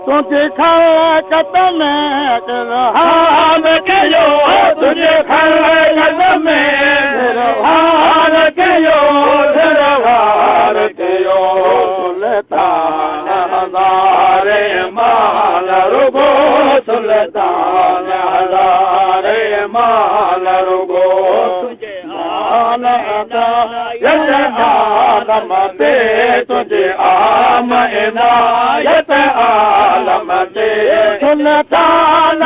तुझे खलकत में रहम कयो तुझे खलकत में रहम कयो दरबार कयो सुल्तान हज़ारे माल रुगो सुल्तान हज़ारे माल रुगो तुझे आलम आलम दे तुझे आम इनायत आलम दे सुल्तान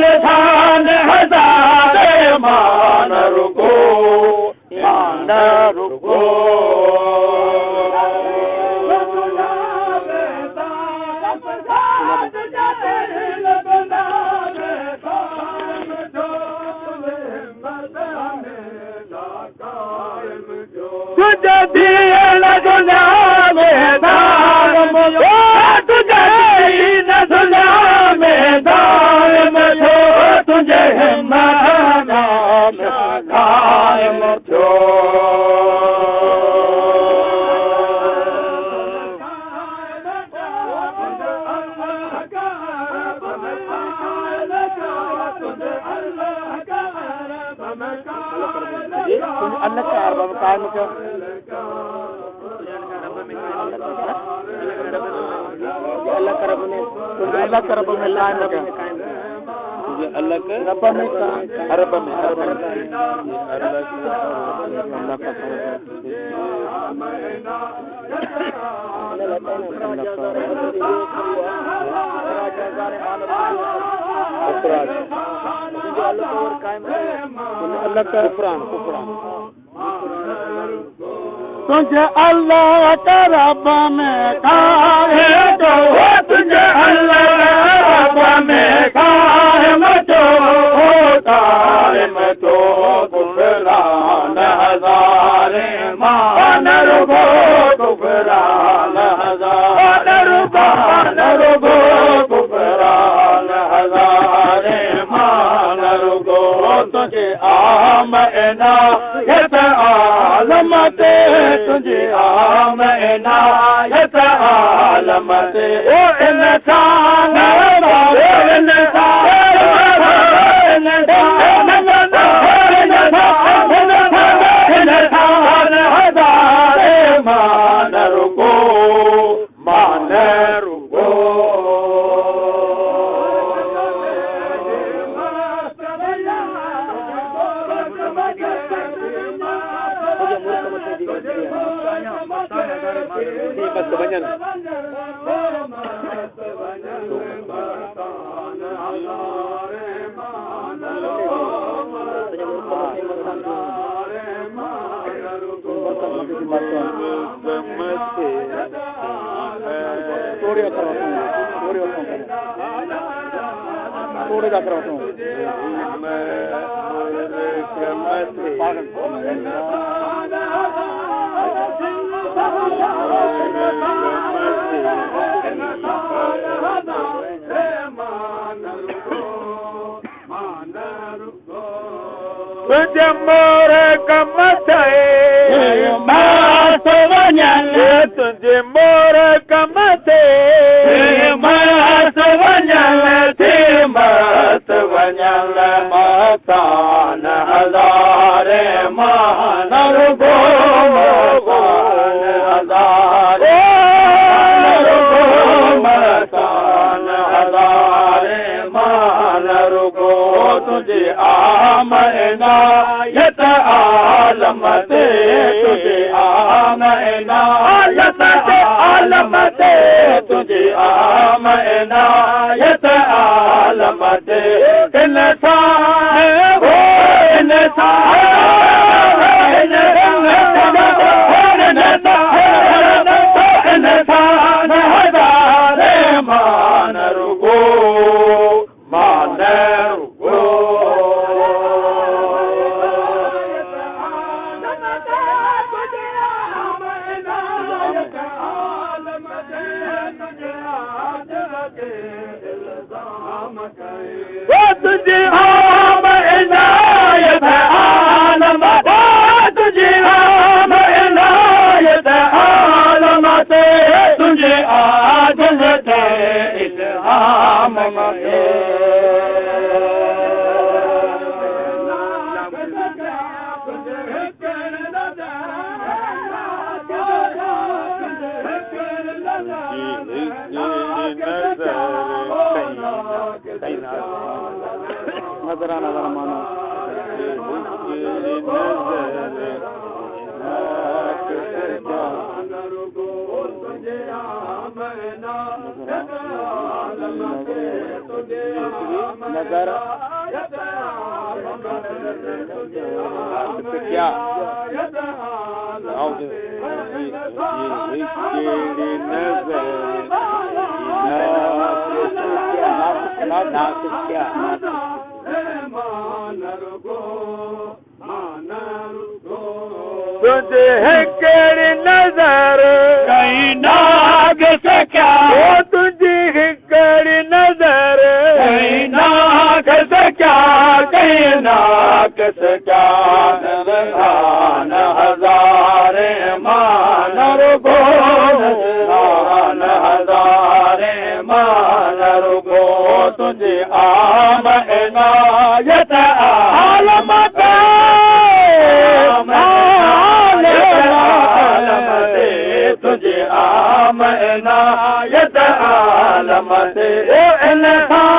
इंसान हज़ारे मान रुगो मान रुगो तुझे अल्लाह का रब में काहे तो तुझे अल्लाह रब में कायम तो कायम तो कुफरान हज़ारे मान रुगो कुफरान हज़ारे मान रुगो कुफरान हज़ारे मान रुगो तुझे आम इनायत आलम आलमते तुझे आम इनायत आलमते ओ इंसान तुझे मोर कमत मास वञल तुझे मोर कमत मास वञल थी मत वञल मतान हज़ारे मान रुगो हज़ारे मतान हज़ारे मान रुगो तुझे आम इनायत आलमते तुझे आम इनायत आलमते तुझे आम इनायत आलमते इंसान हो इंसान हज़ारे मान रुगो मान रुगो तुझे आम इनायत आलमत तुझे आम इनायत आलमत तुझे आजिज़ थे इल्हाम मते नजराना मानो नजर क्या तुझे हिकड़ी नजर कहीं नाग से क्या तुझे हिकड़ी नजर कहीं नाग से क्या कहीं नाग से क्या नजरान हज़ारे मान रुगो नजरान हज़ारे मान रुगो तुझे आम इनायत आलमत तुझे आम इनायत आलमत ओ इंसान